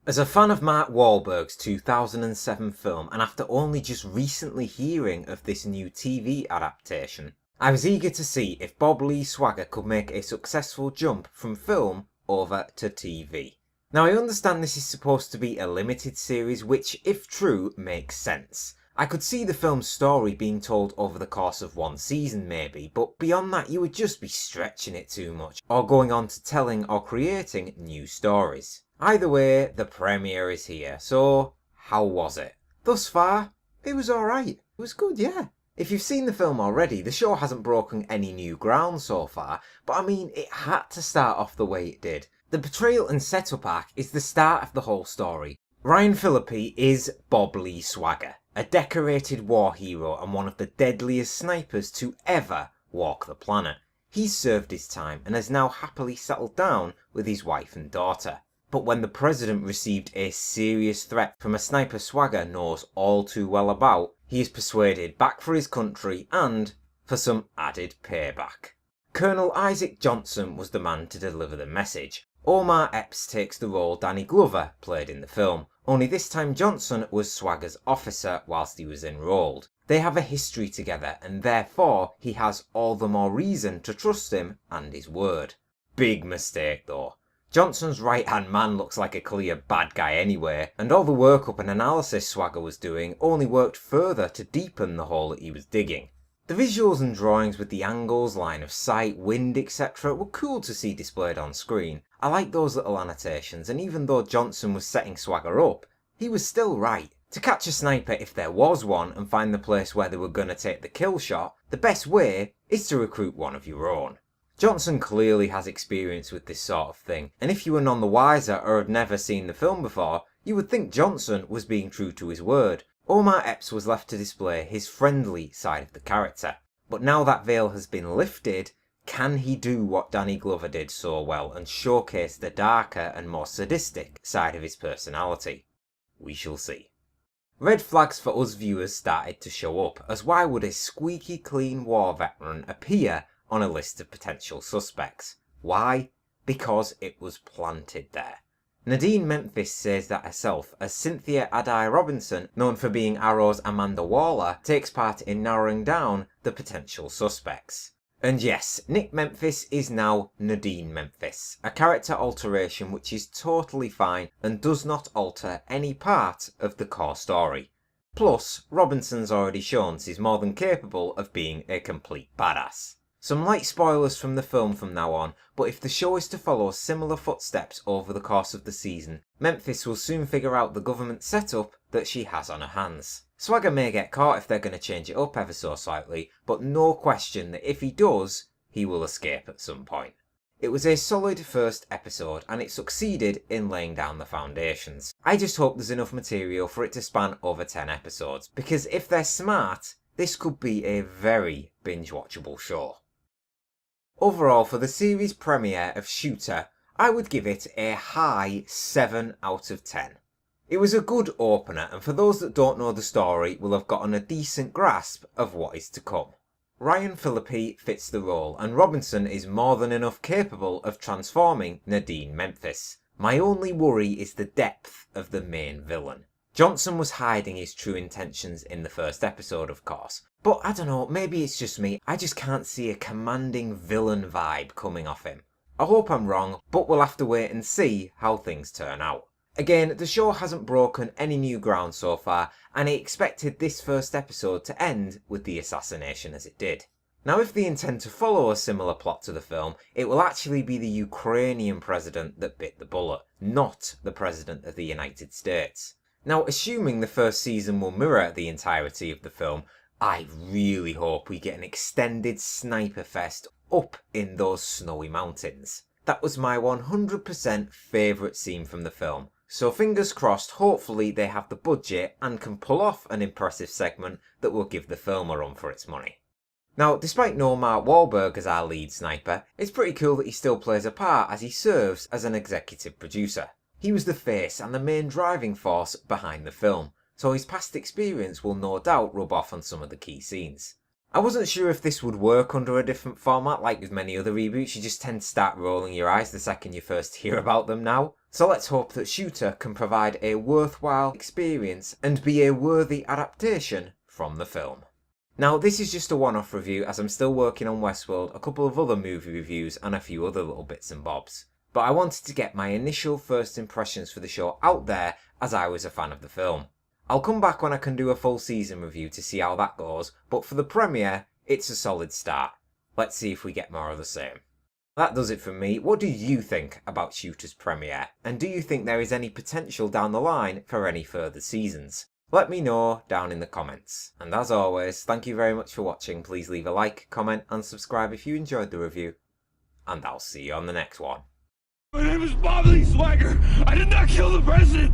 As a fan of Mark Wahlberg's 2007 film, and after only just recently hearing of this new TV adaptation, I was eager to see if Bob Lee Swagger could make a successful jump from film over to TV. Now, I understand this is supposed to be a limited series, which, if true, makes sense. I could see the film's story being told over the course of one season maybe, but beyond that you would just be stretching it too much, or going on to telling or creating new stories. Either way, the premiere is here, so how was it? Thus far, it was alright. It was good, yeah. If you've seen the film already, the show hasn't broken any new ground so far, but I mean, it had to start off the way it did. The betrayal and setup arc is the start of the whole story. Ryan Phillippe is Bob Lee Swagger, a decorated war hero and one of the deadliest snipers to ever walk the planet. He's served his time and has now happily settled down with his wife and daughter. But when the president received a serious threat from a sniper Swagger knows all too well about, he is persuaded back for his country and for some added payback. Colonel Isaac Johnson was the man to deliver the message. Omar Epps takes the role Danny Glover played in the film, only this time Johnson was Swagger's officer whilst he was enrolled. They have a history together and therefore he has all the more reason to trust him and his word. Big mistake though. Johnson's right-hand man looks like a clear bad guy anyway, and all the workup and analysis Swagger was doing only worked further to deepen the hole that he was digging. The visuals and drawings with the angles, line of sight, wind, etc. were cool to see displayed on screen. I like those little annotations, and even though Johnson was setting Swagger up, he was still right. To catch a sniper if there was one and find the place where they were going to take the kill shot, the best way is to recruit one of your own. Johnson clearly has experience with this sort of thing, and if you were none the wiser or had never seen the film before, you would think Johnson was being true to his word. Omar Epps was left to display his friendly side of the character. But now that veil has been lifted, can he do what Danny Glover did so well and showcase the darker and more sadistic side of his personality? We shall see. Red flags for us viewers started to show up, as why would a squeaky clean war veteran appear on a list of potential suspects? Why? Because it was planted there. Nadine Memphis says that herself, as Cynthia Addai-Robinson, known for being Arrow's Amanda Waller, takes part in narrowing down the potential suspects. And yes, Nick Memphis is now Nadine Memphis, a character alteration which is totally fine and does not alter any part of the core story. Plus, Robinson's already shown she's more than capable of being a complete badass. Some light spoilers from the film from now on, but if the show is to follow similar footsteps over the course of the season, Memphis will soon figure out the government setup that she has on her hands. Swagger may get caught if they're going to change it up ever so slightly, but no question that if he does, he will escape at some point. It was a solid first episode and it succeeded in laying down the foundations. I just hope there's enough material for it to span over 10 episodes, because if they're smart, this could be a very binge-watchable show. Overall, for the series premiere of Shooter, I would give it a high 7 out of 10. It was a good opener, and for those that don't know the story will have gotten a decent grasp of what is to come. Ryan Phillippe fits the role, and Robinson is more than enough capable of transforming Nadine Memphis. My only worry is the depth of the main villain. Johnson was hiding his true intentions in the first episode, of course, but I don't know, maybe it's just me, I just can't see a commanding villain vibe coming off him. I hope I'm wrong, but we'll have to wait and see how things turn out. Again, the show hasn't broken any new ground so far, and I expected this first episode to end with the assassination as it did. Now, if they intend to follow a similar plot to the film, it will actually be the Ukrainian president that bit the bullet, not the president of the United States. Now, assuming the first season will mirror the entirety of the film, I really hope we get an extended sniper fest up in those snowy mountains. That was my 100% favourite scene from the film, so fingers crossed hopefully they have the budget and can pull off an impressive segment that will give the film a run for its money. Now, despite no Mark Wahlberg as our lead sniper, it's pretty cool that he still plays a part as he serves as an executive producer. He was the face and the main driving force behind the film, so his past experience will no doubt rub off on some of the key scenes. I wasn't sure if this would work under a different format, like with many other reboots, you just tend to start rolling your eyes the second you first hear about them now. So let's hope that Shooter can provide a worthwhile experience and be a worthy adaptation from the film. Now, this is just a one-off review as I'm still working on Westworld, a couple of other movie reviews and a few other little bits and bobs. But I wanted to get my initial first impressions for the show out there as I was a fan of the film. I'll come back when I can do a full season review to see how that goes, but for the premiere, it's a solid start. Let's see if we get more of the same. That does it from me. What do you think about Shooter's premiere? And do you think there is any potential down the line for any further seasons? Let me know down in the comments. And as always, thank you very much for watching. Please leave a like, comment and subscribe if you enjoyed the review. And I'll see you on the next one. My name is Bob Lee Swagger. I did not kill the president.